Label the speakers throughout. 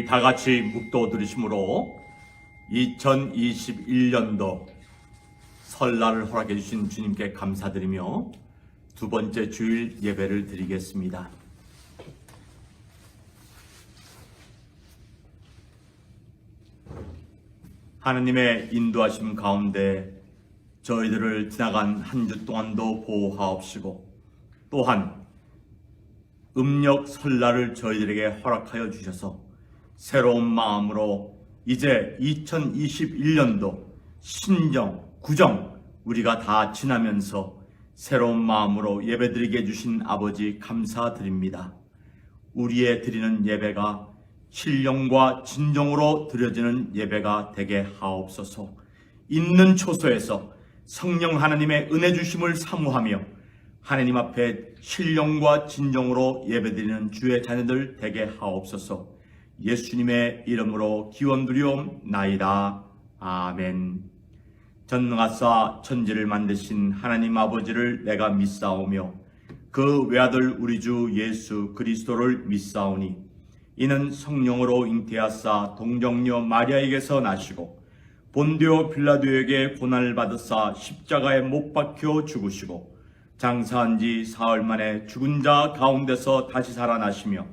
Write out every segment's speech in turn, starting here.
Speaker 1: 우리 다 같이 묵도 들으심으로 2021년도 설날을 허락해 주신 주님께 감사드리며 두 번째 주일 예배를 드리겠습니다. 하느님의 인도하심 가운데 저희들을 지나간 한 주 동안도 보호하옵시고 또한 음력 설날을 저희들에게 허락하여 주셔서 새로운 마음으로 이제 2021년도 신정, 구정 우리가 다 지나면서 새로운 마음으로 예배드리게 해주신 아버지 감사드립니다. 우리의 드리는 예배가 신령과 진정으로 드려지는 예배가 되게 하옵소서. 있는 초소에서 성령 하나님의 은혜 주심을 사모하며 하나님 앞에 신령과 진정으로 예배드리는 주의 자녀들 되게 하옵소서. 예수님의 이름으로 기원드리옵나이다. 아멘. 전능하사 천지를 만드신 하나님 아버지를 내가 믿사오며 그 외아들 우리 주 예수 그리스도를 믿사오니 이는 성령으로 잉태하사 동정녀 마리아에게서 나시고 본디오 빌라도에게 고난을 받으사 십자가에 못 박혀 죽으시고 장사한 지 사흘 만에 죽은 자 가운데서 다시 살아나시며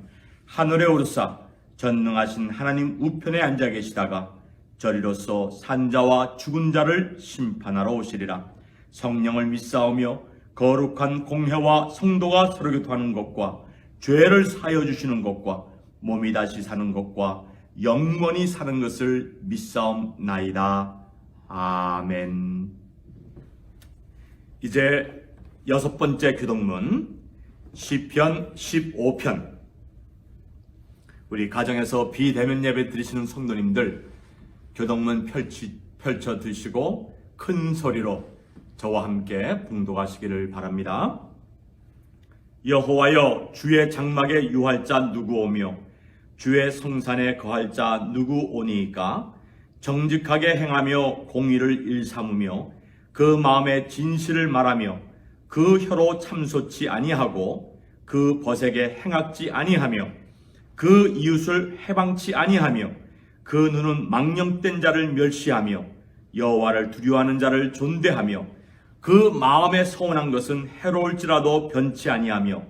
Speaker 1: 하늘에 오르사 전능하신 하나님 우편에 앉아 계시다가 저리로서 산자와 죽은 자를 심판하러 오시리라. 성령을 믿사오며 거룩한 공회와 성도가 서로 교통하는 것과 죄를 사하여 주시는 것과 몸이 다시 사는 것과 영원히 사는 것을 믿사옵나이다. 아멘. 이제 6번째 교독문 시편 15편. 우리 가정에서 비대면 예배 드리시는 성도님들 교독문 펼쳐 드시고 큰 소리로 저와 함께 봉독하시기를 바랍니다. 여호와여, 주의 장막에 유할 자 누구 오며 주의 성산에 거할 자 누구 오니이까? 정직하게 행하며 공의를 일삼으며 그 마음에 진실을 말하며 그 혀로 참소치 아니하고 그 벗에게 행악지 아니하며 그 이웃을 해방치 아니하며 그 눈은 망령된 자를 멸시하며 여호와를 두려워하는 자를 존대하며 그 마음에 서운한 것은 해로울지라도 변치 아니하며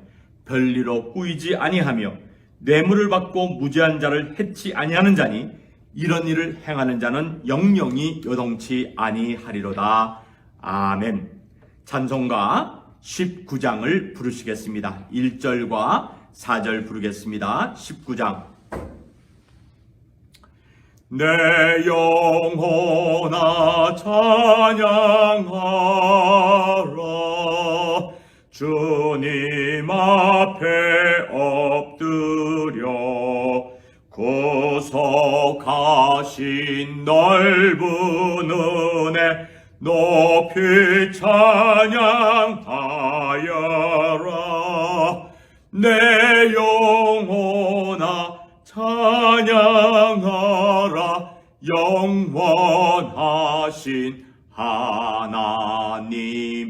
Speaker 1: 별리로 꾸이지 아니하며 뇌물을 받고 무죄한 자를 해치 아니하는 자니 이런 일을 행하는 자는 영영이 요동치 아니하리로다. 아멘. 찬송가 19장을 부르시겠습니다. 1절과 4절 부르겠습니다. 19장. 내 영혼아 찬양하라. 주님 앞에 엎드려 구속하신 넓은 은혜 높이 찬양하여라. 내 영혼아 찬양하라. 영원하신 하나님.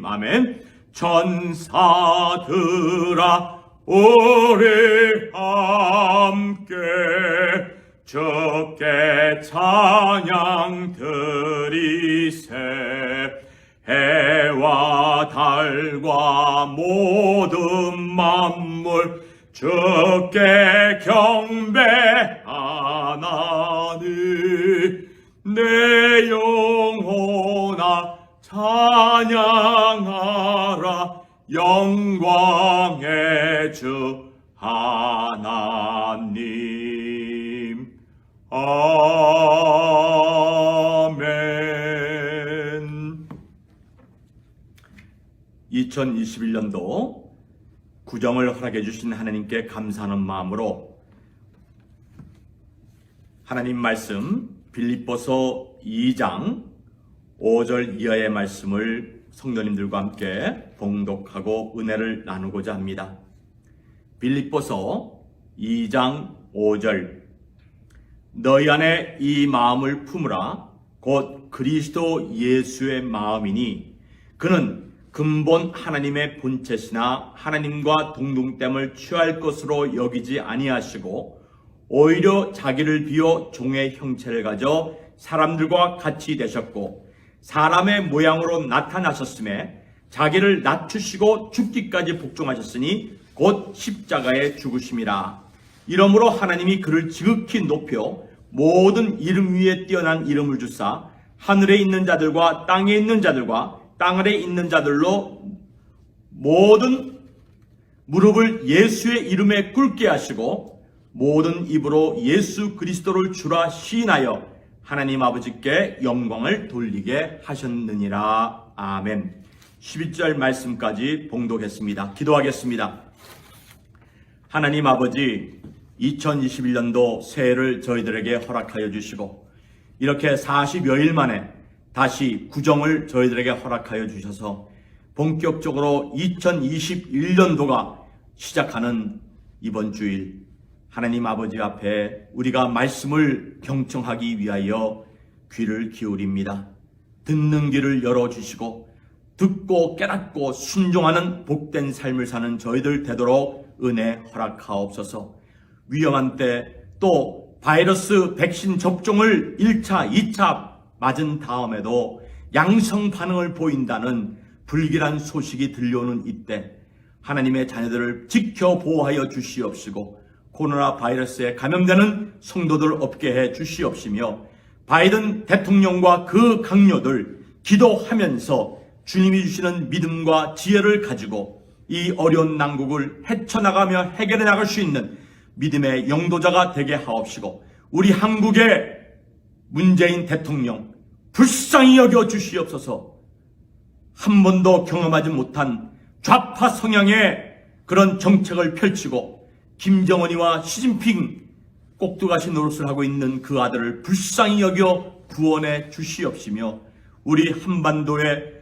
Speaker 1: 아멘. 천사들아 우리 함께 주께 찬양 드리세. 해와 달과 모든 만물 주께 경배하나니 내 영혼아 찬양하라. 영광의 주 하나님. 아멘. 2021년도 구정을 허락해 주신 하나님께 감사하는 마음으로 하나님 말씀 빌립보서 2장 5절 이하의 말씀을 성도님들과 함께 봉독하고 은혜를 나누고자 합니다. 빌립보서 2장 5절. 너희 안에 이 마음을 품으라. 곧 그리스도 예수의 마음이니 그는 근본 하나님의 본체시나 하나님과 동등됨을 취할 것으로 여기지 아니하시고 오히려 자기를 비워 종의 형체를 가져 사람들과 같이 되셨고 사람의 모양으로 나타나셨음에 자기를 낮추시고 죽기까지 복종하셨으니 곧 십자가에 죽으심이라. 이러므로 하나님이 그를 지극히 높여 모든 이름 위에 뛰어난 이름을 주사 하늘에 있는 자들과 땅에 있는 자들과 땅 아래 있는 자들로 모든 무릎을 예수의 이름에 꿇게 하시고 모든 입으로 예수 그리스도를 주라 시인하여 하나님 아버지께 영광을 돌리게 하셨느니라. 아멘. 11절 말씀까지 봉독했습니다. 기도하겠습니다. 하나님 아버지, 2021년도 새해를 저희들에게 허락하여 주시고 이렇게 40여일 만에 다시 구정을 저희들에게 허락하여 주셔서 본격적으로 2021년도가 시작하는 이번 주일, 하나님 아버지 앞에 우리가 말씀을 경청하기 위하여 귀를 기울입니다. 듣는 귀를 열어주시고 듣고 깨닫고 순종하는 복된 삶을 사는 저희들 되도록 은혜 허락하옵소서. 위험한 때 또 바이러스 백신 접종을 1차, 2차 맞은 다음에도 양성 반응을 보인다는 불길한 소식이 들려오는 이때 하나님의 자녀들을 지켜 보호하여 주시옵시고 코로나 바이러스에 감염되는 성도들 없게 해 주시옵시며 바이든 대통령과 그 강요들 기도하면서 주님이 주시는 믿음과 지혜를 가지고 이 어려운 난국을 헤쳐나가며 해결해 나갈 수 있는 믿음의 영도자가 되게 하옵시고 우리 한국의 문재인 대통령 불쌍히 여겨 주시옵소서. 한 번도 경험하지 못한 좌파 성향의 그런 정책을 펼치고 김정은이와 시진핑 꼭두가시 노릇을 하고 있는 그 아들을 불쌍히 여겨 구원해 주시옵시며 우리 한반도의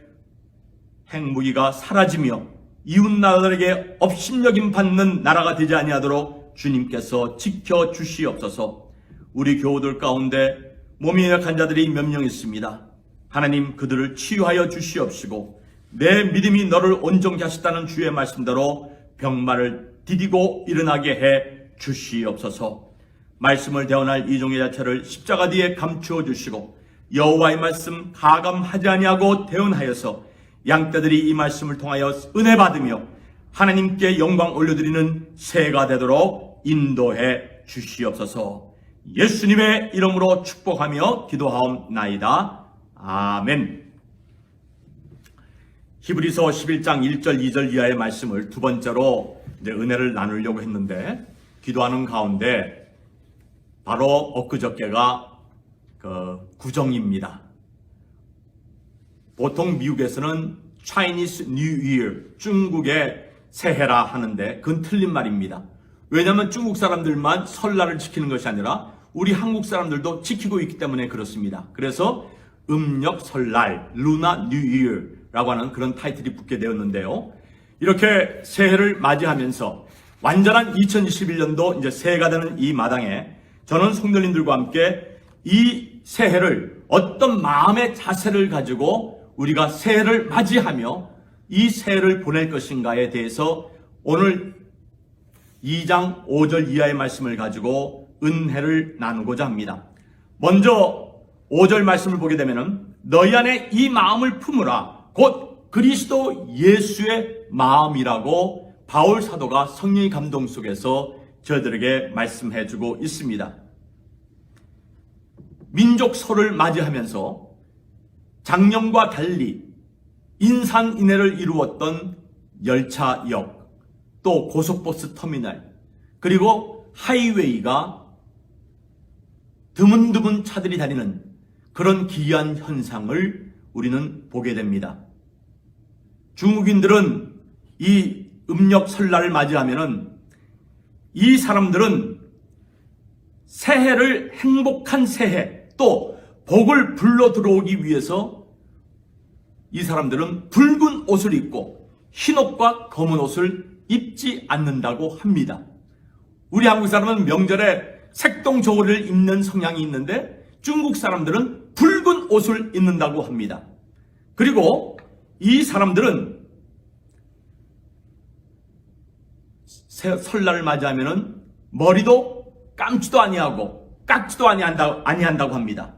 Speaker 1: 핵무기가 사라지며 이웃나라들에게 업신여김 받는 나라가 되지 아니하도록 주님께서 지켜 주시옵소서. 우리 교우들 가운데 몸이 약한 자들이 몇 명 있습니다. 하나님 그들을 치유하여 주시옵시고 내 믿음이 너를 온전케 하셨다는 주의 말씀대로 병마를 디디고 일어나게 해 주시옵소서. 말씀을 대언할 이종의 자체를 십자가 뒤에 감추어 주시고 여호와의 말씀 가감하지 아니하고 대언하여서 양떼들이 이 말씀을 통하여 은혜 받으며 하나님께 영광 올려드리는 새해가 되도록 인도해 주시옵소서. 예수님의 이름으로 축복하며 기도하옵나이다. 아멘. 히브리서 11장 1절 2절 이하의 말씀을 두 번째로 은혜를 나누려고 했는데 기도하는 가운데 바로 엊그저께가 구정입니다. 보통 미국에서는 Chinese New Year, 중국의 새해라 하는데 그건 틀린 말입니다. 왜냐하면 중국 사람들만 설날을 지키는 것이 아니라 우리 한국 사람들도 지키고 있기 때문에 그렇습니다. 그래서 음력 설날, 루나 뉴 이어라고 하는 그런 타이틀이 붙게 되었는데요. 이렇게 새해를 맞이하면서 완전한 2021년도 이제 새해가 되는 이 마당에 저는 성도님들과 함께 이 새해를 어떤 마음의 자세를 가지고 우리가 새해를 맞이하며 이 새해를 보낼 것인가에 대해서 오늘 2장 5절 이하의 말씀을 가지고 은혜를 나누고자 합니다. 먼저 5절 말씀을 보게 되면은 너희 안에 이 마음을 품으라 곧 그리스도 예수의 마음이라고 바울 사도가 성령의 감동 속에서 저희들에게 말씀해주고 있습니다. 민족 설을 맞이하면서 작년과 달리 인산인해를 이루었던 열차역, 또 고속버스 터미널, 그리고 하이웨이가 드문드문 차들이 다니는 그런 기이한 현상을 우리는 보게 됩니다. 중국인들은 이 음력 설날을 맞이하면은 이 사람들은 새해를 행복한 새해, 또 복을 불러 들어오기 위해서 이 사람들은 붉은 옷을 입고 흰 옷과 검은 옷을 입지 않는다고 합니다. 우리 한국 사람은 명절에 색동 저고리를 입는 성향이 있는데 중국 사람들은 붉은 옷을 입는다고 합니다. 그리고 이 사람들은 설날을 맞이하면 머리도 감지도 아니하고 깎지도 아니한다고 합니다.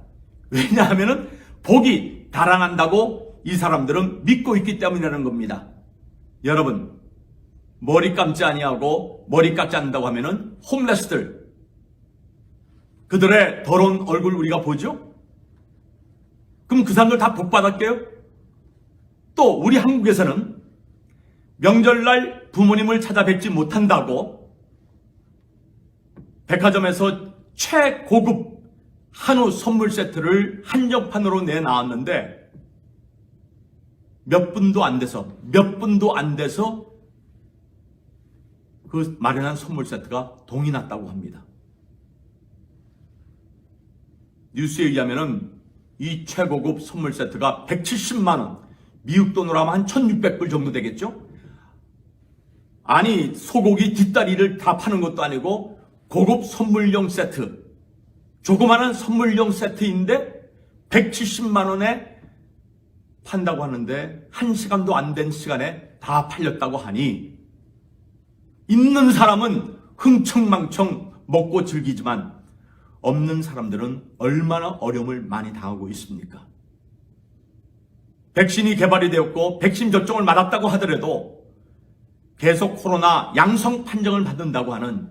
Speaker 1: 왜냐하면은 복이 달아난다고 이 사람들은 믿고 있기 때문이라는 겁니다. 여러분, 머리 감지 아니하고 머리 깎지 않는다고 하면은 홈레스들, 그들의 더러운 얼굴 우리가 보죠? 그럼 그 사람들 다 복 받았게요? 또 우리 한국에서는 명절날 부모님을 찾아뵙지 못한다고 백화점에서 최고급 한우 선물 세트를 한정판으로 내나왔는데 몇 분도 안 돼서 그 마련한 선물 세트가 동이 났다고 합니다. 뉴스에 의하면은 이 최고급 선물 세트가 170만 원, 미국 돈으로 하면 한 1600불 정도 되겠죠? 아니, 소고기 뒷다리를 다 파는 것도 아니고 고급 선물용 세트, 조그마한 선물용 세트인데 170만 원에 판다고 하는데 1시간도 안 된 시간에 다 팔렸다고 하니 있는 사람은 흥청망청 먹고 즐기지만 없는 사람들은 얼마나 어려움을 많이 당하고 있습니까? 백신이 개발이 되었고 백신 접종을 맞았다고 하더라도 계속 코로나 양성 판정을 받는다고 하는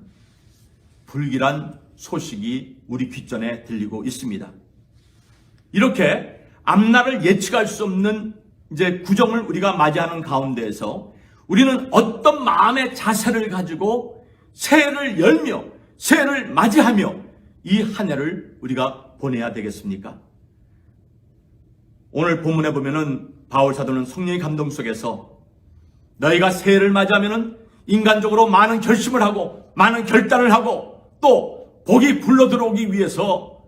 Speaker 1: 불길한 소식이 우리 귓전에 들리고 있습니다. 이렇게 앞날을 예측할 수 없는 이제 구정을 우리가 맞이하는 가운데에서 우리는 어떤 마음의 자세를 가지고 새해를 열며 새해를 맞이하며 이 한 해를 우리가 보내야 되겠습니까? 오늘 본문에 보면은 바울 사도는 성령의 감동 속에서 너희가 새해를 맞이하면은 인간적으로 많은 결심을 하고 많은 결단을 하고 또 복이 불러 들어오기 위해서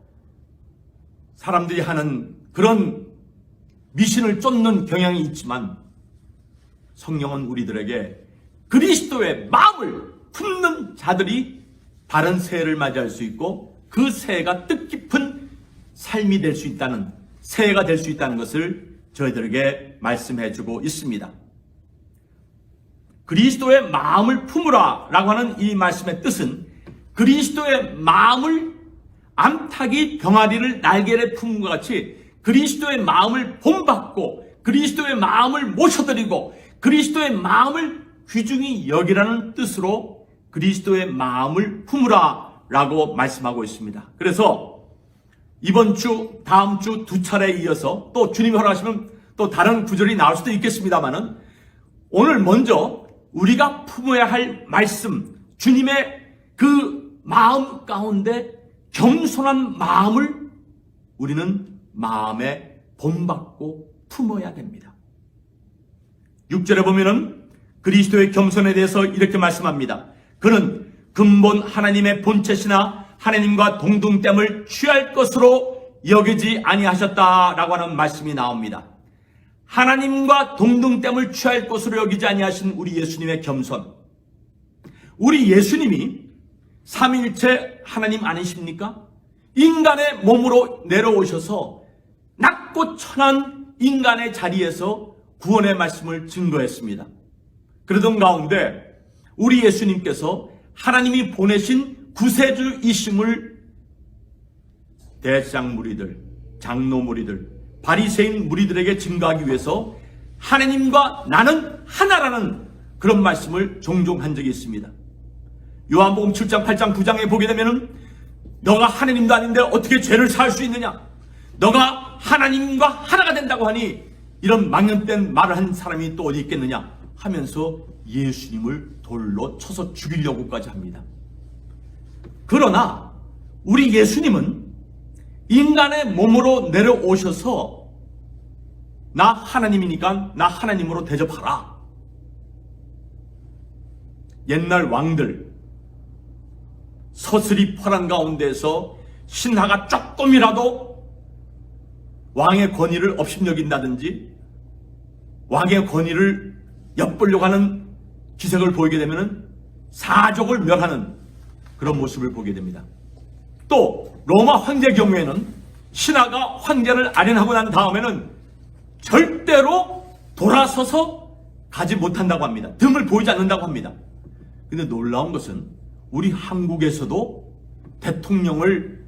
Speaker 1: 사람들이 하는 그런 미신을 쫓는 경향이 있지만 성령은 우리들에게 그리스도의 마음을 품는 자들이 바른 새해를 맞이할 수 있고 그 새해가 뜻깊은 삶이 될 수 있다는, 새해가 될 수 있다는 것을 저희들에게 말씀해 주고 있습니다. 그리스도의 마음을 품으라 라고 하는 이 말씀의 뜻은 그리스도의 마음을 암탉이 병아리를 날개에 품은 것 같이 그리스도의 마음을 본받고 그리스도의 마음을 모셔드리고 그리스도의 마음을 귀중히 여기라는 뜻으로 그리스도의 마음을 품으라 라고 말씀하고 있습니다. 그래서 이번 주, 다음 주 두 차례에 이어서 또 주님이 허락하시면 또 다른 구절이 나올 수도 있겠습니다만은 오늘 먼저 우리가 품어야 할 말씀, 주님의 그 마음 가운데 겸손한 마음을 우리는 마음에 본받고 품어야 됩니다. 6절에 보면은 그리스도의 겸손에 대해서 이렇게 말씀합니다. 그는 근본 하나님의 본체시나 하나님과 동등됨을 취할 것으로 여기지 아니하셨다라고 하는 말씀이 나옵니다. 하나님과 동등됨을 취할 것으로 여기지 아니하신 우리 예수님의 겸손. 우리 예수님이 삼위일체 하나님 아니십니까? 인간의 몸으로 내려오셔서 낮고 천한 인간의 자리에서 구원의 말씀을 증거했습니다. 그러던 가운데 우리 예수님께서 하나님이 보내신 구세주이심을 대제사장 무리들, 장로 무리들, 바리새인 무리들에게 증거하기 위해서 하나님과 나는 하나라는 그런 말씀을 종종 한 적이 있습니다. 요한복음 7장, 8장, 9장에 보게 되면은 너가 하나님도 아닌데 어떻게 죄를 사할 수 있느냐? 너가 하나님과 하나가 된다고 하니 이런 망연된 말을 한 사람이 또 어디 있겠느냐? 하면서 예수님을 돌로 쳐서 죽이려고까지 합니다. 그러나 우리 예수님은 인간의 몸으로 내려오셔서 나 하나님이니까 나 하나님으로 대접하라. 옛날 왕들 서슬이펄한 가운데서 신하가 조금이라도 왕의 권위를 업신여긴다든지 왕의 권위를 엿보려고 하는 기색을 보이게 되면 사족을 멸하는 그런 모습을 보게 됩니다. 또 로마 황제 경우에는 신하가 황제를 아련하고 난 다음에는 절대로 돌아서서 가지 못한다고 합니다. 등을 보이지 않는다고 합니다. 근데 놀라운 것은 우리 한국에서도 대통령을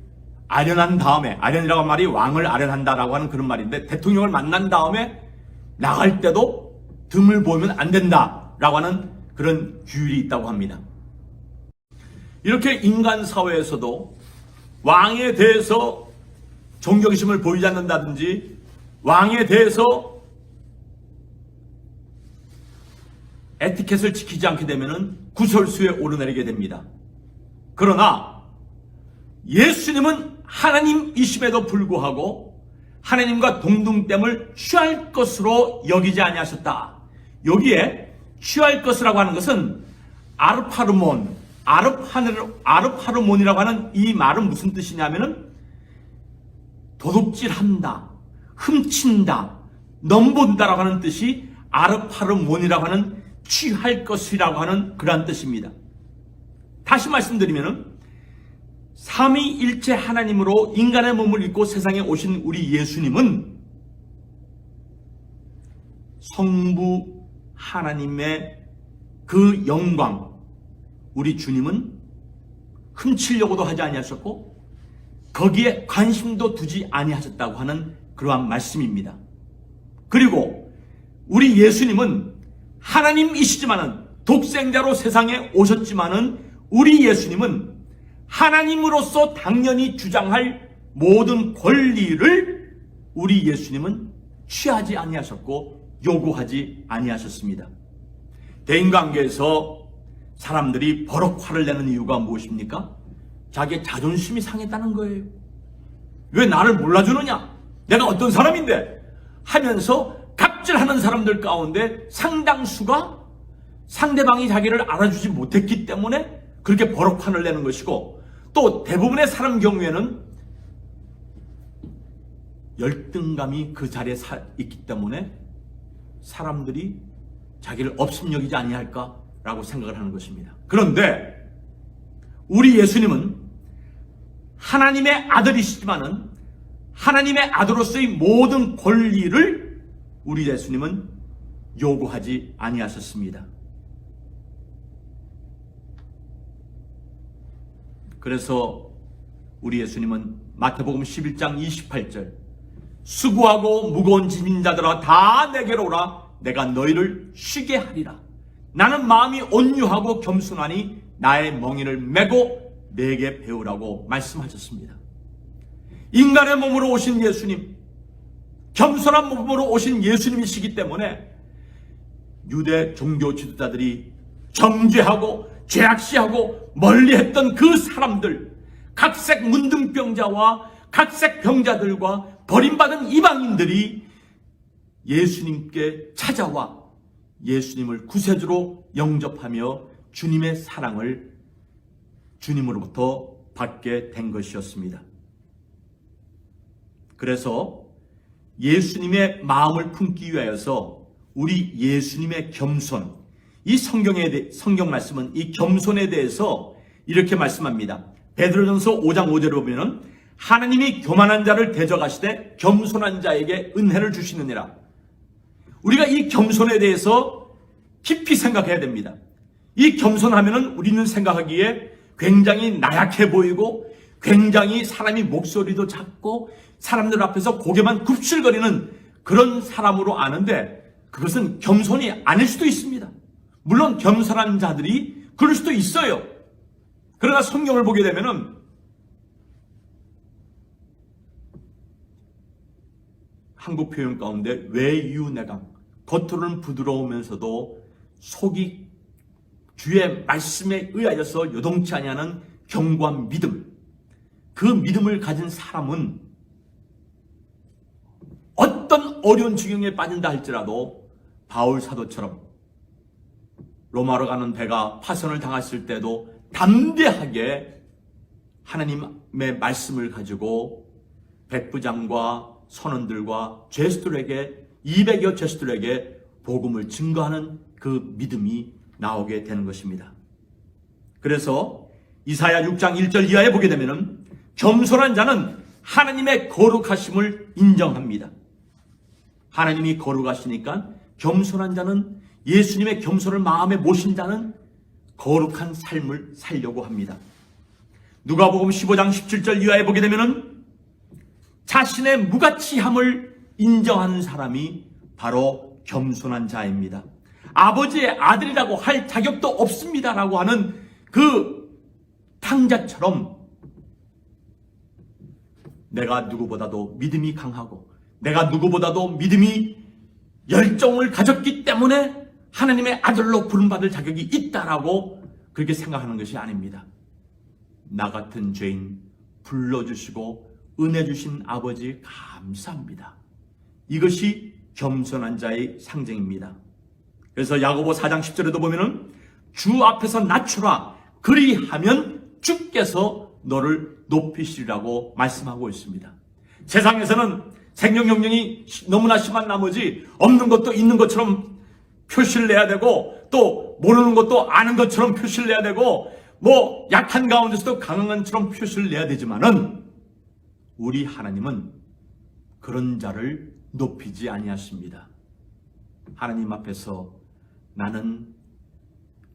Speaker 1: 아련한 다음에, 아련이라고 하는 말이 왕을 아련한다라고 하는 그런 말인데, 대통령을 만난 다음에 나갈 때도 등을 보이면 안 된다라고 하는 그런 규율이 있다고 합니다. 이렇게 인간 사회에서도 왕에 대해서 존경심을 보이지 않는다든지 왕에 대해서 에티켓을 지키지 않게 되면 구설수에 오르내리게 됩니다. 그러나 예수님은 하나님이심에도 불구하고 하나님과 동등됨을 취할 것으로 여기지 아니하셨다. 여기에 취할 것이라고 하는 것은 아르파르몬이라고 하는 이 말은 무슨 뜻이냐면은 도둑질한다, 훔친다, 넘본다라고 하는 뜻이 아르파르몬이라고 하는 취할 것이라고 하는 그러한 뜻입니다. 다시 말씀드리면은 삼위일체 하나님으로 인간의 몸을 입고 세상에 오신 우리 예수님은 성부 하나님의 그 영광, 우리 주님은 훔치려고도 하지 아니하셨고 거기에 관심도 두지 아니하셨다고 하는 그러한 말씀입니다. 그리고 우리 예수님은 하나님이시지만은 독생자로 세상에 오셨지만은 우리 예수님은 하나님으로서 당연히 주장할 모든 권리를 우리 예수님은 취하지 아니하셨고 요구하지 아니하셨습니다. 대인관계에서 사람들이 버럭 화를 내는 이유가 무엇입니까? 자기의 자존심이 상했다는 거예요. 왜 나를 몰라주느냐? 내가 어떤 사람인데? 하면서 갑질하는 사람들 가운데 상당수가 상대방이 자기를 알아주지 못했기 때문에 그렇게 버럭 화를 내는 것이고, 또 대부분의 사람 경우에는 열등감이 그 자리에 있기 때문에 사람들이 자기를 업신여기지 아니할까라고 생각을 하는 것입니다. 그런데 우리 예수님은 하나님의 아들이시지만은 하나님의 아들로서의 모든 권리를 우리 예수님은 요구하지 아니하셨습니다. 그래서 우리 예수님은 마태복음 11장 28절 수고하고 무거운 짐진 자들아 다 내게로 오라 내가 너희를 쉬게 하리라. 나는 마음이 온유하고 겸손하니 나의 멍에를 메고 내게 배우라고 말씀하셨습니다. 인간의 몸으로 오신 예수님, 겸손한 몸으로 오신 예수님이시기 때문에 유대 종교 지도자들이 정죄하고 죄악시하고 멀리했던 그 사람들, 각색 문둥병자와 각색 병자들과 버림받은 이방인들이 예수님께 찾아와 예수님을 구세주로 영접하며 주님의 사랑을 주님으로부터 받게 된 것이었습니다. 그래서 예수님의 마음을 품기 위하여서 우리 예수님의 겸손, 이 성경 말씀은 이 겸손에 대해서 이렇게 말씀합니다. 베드로전서 5장 5절에 보면은 하나님이 교만한 자를 대적하시되 겸손한 자에게 은혜를 주시느니라. 우리가 이 겸손에 대해서 깊이 생각해야 됩니다. 이 겸손하면은 우리는 생각하기에 굉장히 나약해 보이고 굉장히 사람이 목소리도 작고 사람들 앞에서 고개만 굽실거리는 그런 사람으로 아는데 그것은 겸손이 아닐 수도 있습니다. 물론 겸손한 자들이 그럴 수도 있어요. 그러나 성경을 보게 되면은 한국 표현 가운데 외유내강, 겉으로는 부드러우면서도 속이 주의 말씀에 의하여서 요동치 아니하는 견고한 믿음, 그 믿음을 가진 사람은 어떤 어려운 지경에 빠진다 할지라도 바울 사도처럼 로마로 가는 배가 파선을 당했을 때도 담대하게 하나님의 말씀을 가지고 백부장과 선원들과 죄수들에게 200여 죄수들에게 복음을 증거하는 그 믿음이 나오게 되는 것입니다. 그래서 이사야 6장 1절 이하에 보게 되면은 겸손한 자는 하나님의 거룩하심을 인정합니다. 하나님이 거룩하시니까 겸손한 자는 예수님의 겸손을 마음에 모신 자는 거룩한 삶을 살려고 합니다. 누가복음 15장 17절 이하에 보게 되면은 자신의 무가치함을 인정하는 사람이 바로 겸손한 자입니다. 아버지의 아들이라고 할 자격도 없습니다라고 하는 그 탕자처럼 내가 누구보다도 믿음이 강하고 내가 누구보다도 믿음이 열정을 가졌기 때문에 하나님의 아들로 부름받을 자격이 있다라고 그렇게 생각하는 것이 아닙니다. 나 같은 죄인 불러주시고 은혜 주신 아버지 감사합니다. 이것이 겸손한 자의 상징입니다. 그래서 야고보 4장 10절에도 보면은 주 앞에서 낮추라 그리하면 주께서 너를 높이시리라고 말씀하고 있습니다. 세상에서는 생명용령이 너무나 심한 나머지 없는 것도 있는 것처럼 표시를 내야 되고 또 모르는 것도 아는 것처럼 표시를 내야 되고 뭐 약한 가운데서도 강한 것처럼 표시를 내야 되지만은 우리 하나님은 그런 자를 높이지 아니하십니다. 하나님 앞에서 나는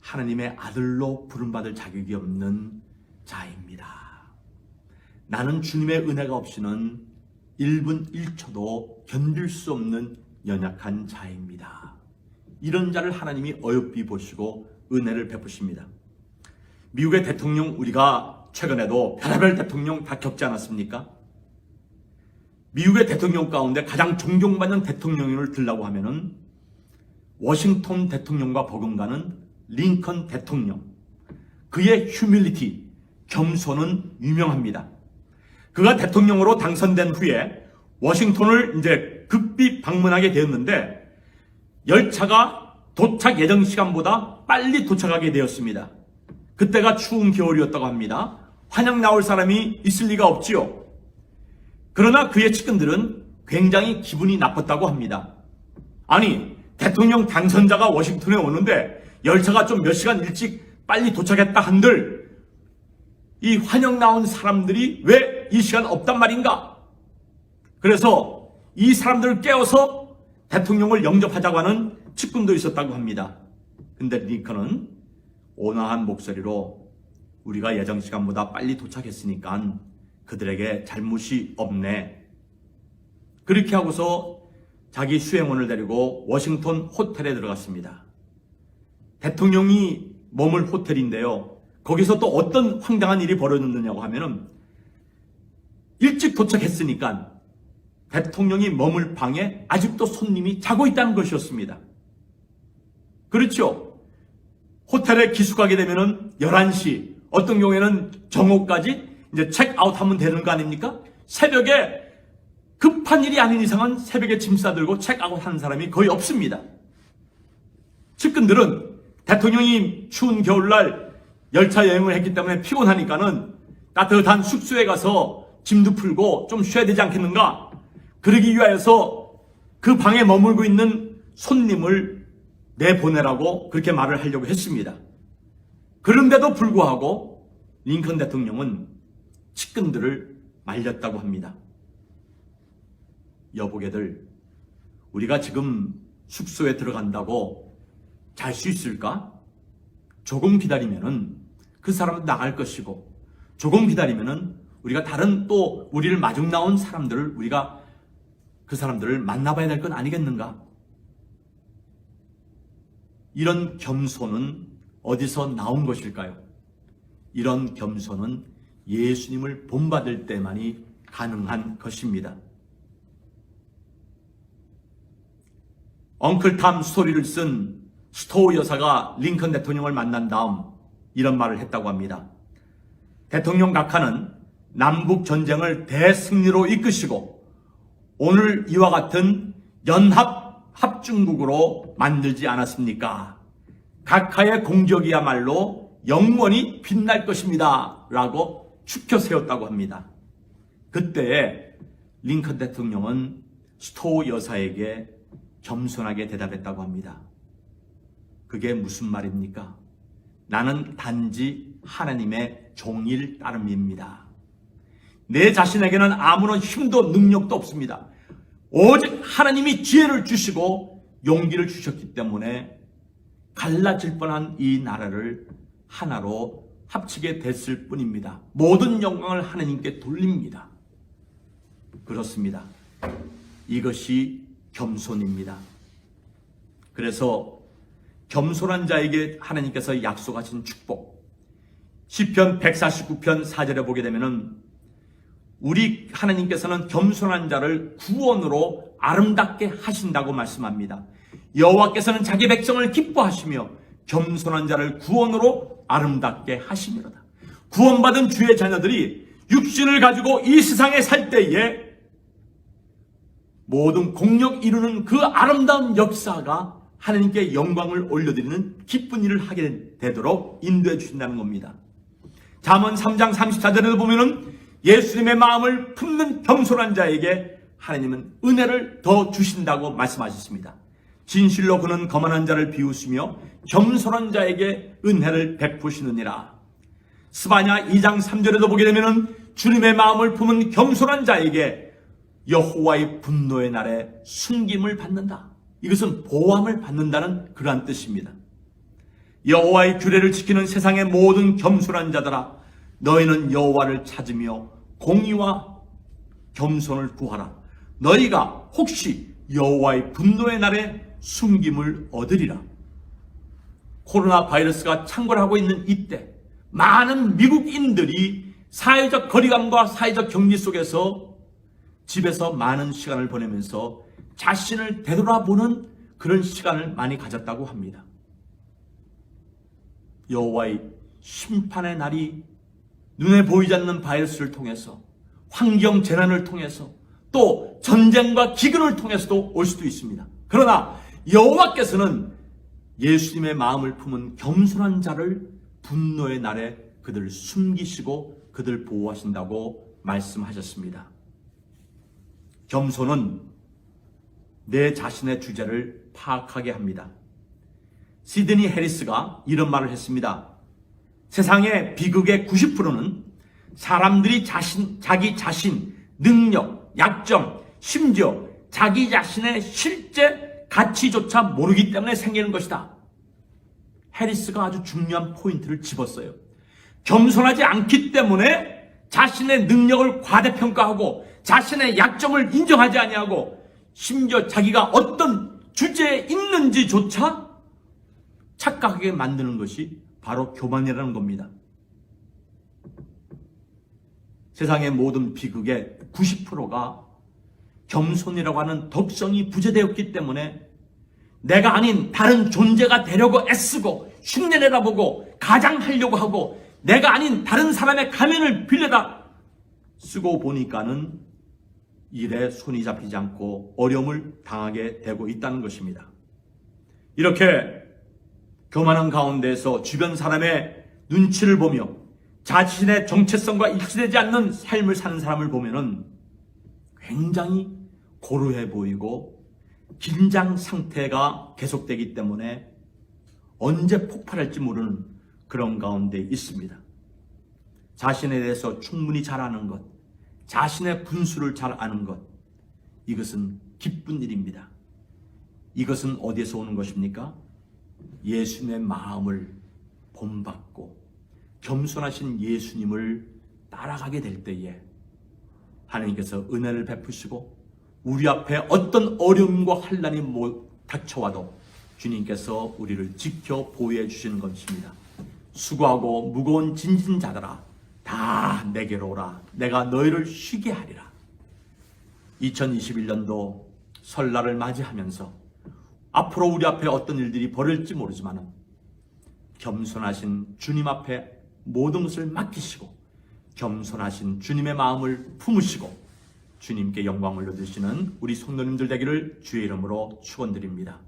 Speaker 1: 하나님의 아들로 부름받을 자격이 없는 자입니다. 나는 주님의 은혜가 없이는 1분 1초도 견딜 수 없는 연약한 자입니다. 이런 자를 하나님이 어여삐 보시고 은혜를 베푸십니다. 미국의 대통령 우리가 최근에도 별의별 대통령 다 겪지 않았습니까? 미국의 대통령 가운데 가장 존경받는 대통령을 들라고 하면은 워싱턴 대통령과 버금가는 링컨 대통령. 그의 휴밀리티, 겸손은 유명합니다. 그가 대통령으로 당선된 후에 워싱턴을 이제 급히 방문하게 되었는데 열차가 도착 예정 시간보다 빨리 도착하게 되었습니다. 그때가 추운 겨울이었다고 합니다. 환영 나올 사람이 있을 리가 없지요. 그러나 그의 측근들은 굉장히 기분이 나빴다고 합니다. 아니, 대통령 당선자가 워싱턴에 오는데 열차가 좀 몇 시간 일찍 빨리 도착했다 한들 이 환영 나온 사람들이 왜 이 시간 없단 말인가? 그래서 이 사람들을 깨워서 대통령을 영접하자고 하는 측근도 있었다고 합니다. 근데 링컨은 온화한 목소리로 우리가 예정 시간보다 빨리 도착했으니까 그들에게 잘못이 없네. 그렇게 하고서 자기 수행원을 데리고 워싱턴 호텔에 들어갔습니다. 대통령이 머물 호텔인데요. 거기서 또 어떤 황당한 일이 벌어졌느냐고 하면은 일찍 도착했으니까 대통령이 머물 방에 아직도 손님이 자고 있다는 것이었습니다. 그렇죠? 호텔에 기숙하게 되면은 11시, 어떤 경우에는 정오까지 이제 체크아웃 하면 되는 거 아닙니까? 새벽에 급한 일이 아닌 이상은 새벽에 짐 싸들고 체크아웃 하는 사람이 거의 없습니다. 측근들은 대통령이 추운 겨울날 열차 여행을 했기 때문에 피곤하니까는 따뜻한 숙소에 가서 짐도 풀고 좀 쉬어야 되지 않겠는가? 그러기 위하여서 그 방에 머물고 있는 손님을 내보내라고 그렇게 말을 하려고 했습니다. 그런데도 불구하고 링컨 대통령은 측근들을 말렸다고 합니다. 여보게들, 우리가 지금 숙소에 들어간다고 잘 수 있을까? 조금 기다리면은 그 사람은 나갈 것이고 조금 기다리면은 우리가 다른 또 우리를 마중 나온 사람들을 우리가 그 사람들을 만나봐야 될 건 아니겠는가? 이런 겸손은 어디서 나온 것일까요? 이런 겸손은 예수님을 본받을 때만이 가능한 것입니다. 엉클탐 스토리를 쓴 스토우 여사가 링컨 대통령을 만난 다음 이런 말을 했다고 합니다. 대통령 각하는 남북 전쟁을 대승리로 이끄시고 오늘 이와 같은 연합 합중국으로 만들지 않았습니까? 각하의 공적이야말로 영원히 빛날 것입니다. 라고 추켜 세웠다고 합니다. 그때에 링컨 대통령은 스토우 여사에게 겸손하게 대답했다고 합니다. 그게 무슨 말입니까? 나는 단지 하나님의 종일 따름입니다. 내 자신에게는 아무런 힘도 능력도 없습니다. 오직 하나님이 지혜를 주시고 용기를 주셨기 때문에 갈라질 뻔한 이 나라를 하나로 합치게 됐을 뿐입니다. 모든 영광을 하나님께 돌립니다. 그렇습니다. 이것이 겸손입니다. 그래서 겸손한 자에게 하나님께서 약속하신 축복, 시편 149편 4절에 보게 되면은 우리 하나님께서는 겸손한 자를 구원으로 아름답게 하신다고 말씀합니다. 여호와께서는 자기 백성을 기뻐하시며 겸손한 자를 구원으로 아름답게 하시미로다. 구원받은 주의 자녀들이 육신을 가지고 이 세상에 살 때에 모든 공력 이루는 그 아름다운 역사가 하나님께 영광을 올려드리는 기쁜 일을 하게 되도록 인도해 주신다는 겁니다. 잠언 3장 34절에도 보면은 예수님의 마음을 품는 겸손한 자에게 하나님은 은혜를 더 주신다고 말씀하셨습니다. 진실로 그는 거만한 자를 비우시며 겸손한 자에게 은혜를 베푸시느니라. 스바냐 2장 3절에도 보게 되면은 주님의 마음을 품은 겸손한 자에게 여호와의 분노의 날에 숨김을 받는다. 이것은 보호함을 받는다는 그러한 뜻입니다. 여호와의 규례를 지키는 세상의 모든 겸손한 자들아, 너희는 여호와를 찾으며 공의와 겸손을 구하라. 너희가 혹시 여호와의 분노의 날에 숨김을 얻으리라. 코로나 바이러스가 창궐하고 있는 이때 많은 미국인들이 사회적 거리감과 사회적 격리 속에서 집에서 많은 시간을 보내면서 자신을 되돌아보는 그런 시간을 많이 가졌다고 합니다. 여호와의 심판의 날이 눈에 보이지 않는 바이러스를 통해서, 환경 재난을 통해서, 또 전쟁과 기근을 통해서도 올 수도 있습니다. 그러나 여호와께서는 예수님의 마음을 품은 겸손한 자를 분노의 날에 그들을 숨기시고 그들 보호하신다고 말씀하셨습니다. 겸손은 내 자신의 주제를 파악하게 합니다. 시드니 해리스가 이런 말을 했습니다. 세상의 비극의 90%는 사람들이 자기 자신, 능력, 약점, 심지어 자기 자신의 실제 가치조차 모르기 때문에 생기는 것이다. 해리스가 아주 중요한 포인트를 집었어요. 겸손하지 않기 때문에 자신의 능력을 과대평가하고 자신의 약점을 인정하지 아니하고 심지어 자기가 어떤 주제에 있는지조차 착각하게 만드는 것이 바로 교만이라는 겁니다. 세상의 모든 비극의 90%가 겸손이라고 하는 덕성이 부재되었기 때문에 내가 아닌 다른 존재가 되려고 애쓰고 흉내내다 보고 가장하려고 하고 내가 아닌 다른 사람의 가면을 빌려다 쓰고 보니까는 일에 손이 잡히지 않고 어려움을 당하게 되고 있다는 것입니다. 이렇게 교만한 가운데에서 주변 사람의 눈치를 보며 자신의 정체성과 일치되지 않는 삶을 사는 사람을 보면은 굉장히 고루해 보이고 긴장 상태가 계속되기 때문에 언제 폭발할지 모르는 그런 가운데 있습니다. 자신에 대해서 충분히 잘 아는 것, 자신의 분수를 잘 아는 것, 이것은 기쁜 일입니다. 이것은 어디에서 오는 것입니까? 예수님의 마음을 본받고 겸손하신 예수님을 따라가게 될 때에 하나님께서 은혜를 베푸시고 우리 앞에 어떤 어려움과 환난이 닥쳐와도 주님께서 우리를 지켜 보호해 주시는 것입니다. 수고하고 무거운 짐진 자들아 다 내게로 오라. 내가 너희를 쉬게 하리라. 2021년도 설날을 맞이하면서 앞으로 우리 앞에 어떤 일들이 벌어질지 모르지만 겸손하신 주님 앞에 모든 것을 맡기시고 겸손하신 주님의 마음을 품으시고 주님께 영광을 올려드리시는 우리 성도님들 되기를 주의 이름으로 축원드립니다.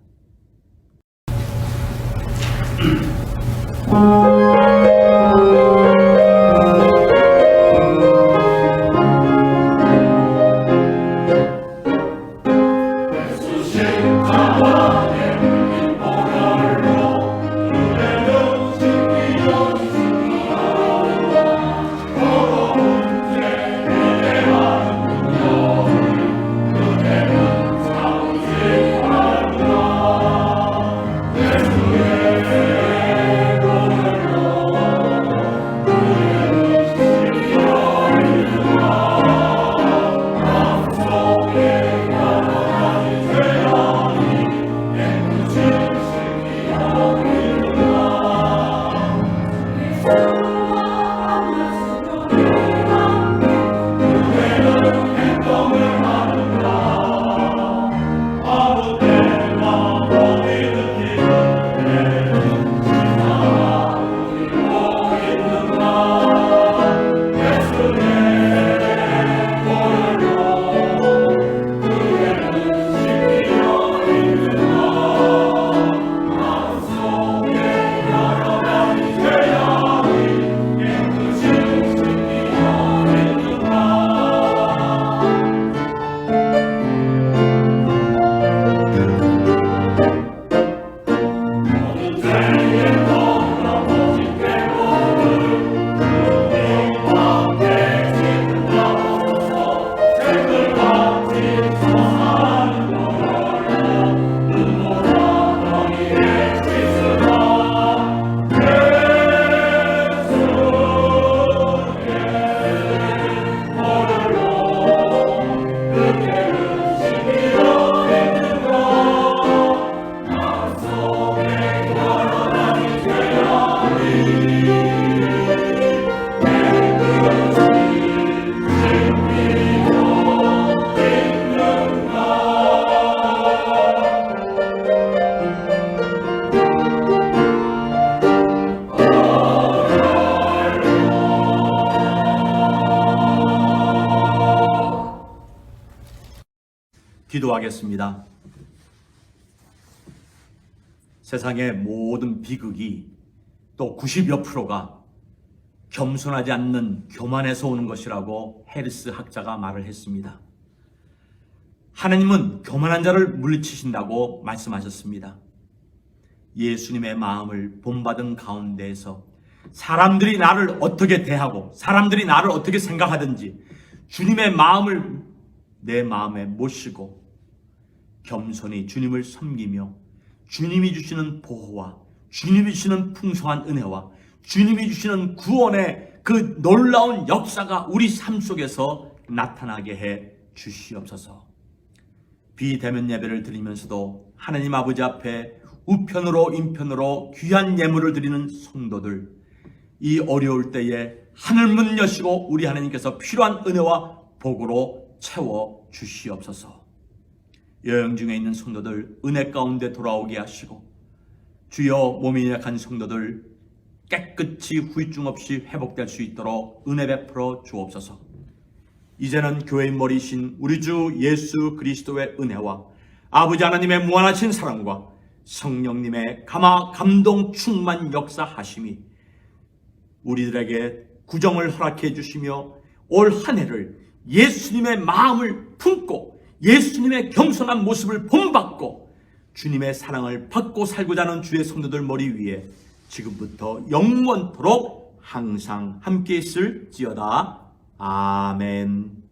Speaker 1: 기도하겠습니다. 세상의 모든 비극이 또 90여 프로가 겸손하지 않는 교만에서 오는 것이라고 헤르스 학자가 말을 했습니다. 하나님은 교만한 자를 물리치신다고 말씀하셨습니다. 예수님의 마음을 본받은 가운데에서 사람들이 나를 어떻게 대하고 사람들이 나를 어떻게 생각하든지 주님의 마음을 내 마음에 모시고 겸손히 주님을 섬기며 주님이 주시는 보호와 주님이 주시는 풍성한 은혜와 주님이 주시는 구원의 그 놀라운 역사가 우리 삶 속에서 나타나게 해 주시옵소서. 비대면 예배를 드리면서도 하나님 아버지 앞에 우편으로 인편으로 귀한 예물을 드리는 성도들, 이 어려울 때에 하늘문 여시고 우리 하나님께서 필요한 은혜와 복으로 채워 주시옵소서. 여행 중에 있는 성도들 은혜 가운데 돌아오게 하시고, 주여 몸이 약한 성도들 깨끗이 후유증 없이 회복될 수 있도록 은혜 베풀어 주옵소서. 이제는 교회의 머리신 우리 주 예수 그리스도의 은혜와 아버지 하나님의 무한하신 사랑과 성령님의 감동 충만 역사하심이 우리들에게 구정을 허락해 주시며 올 한 해를 예수님의 마음을 품고 예수님의 겸손한 모습을 본받고 주님의 사랑을 받고 살고자 하는 주의 성도들 머리 위에 지금부터 영원토록 항상 함께 있을지어다. 아멘.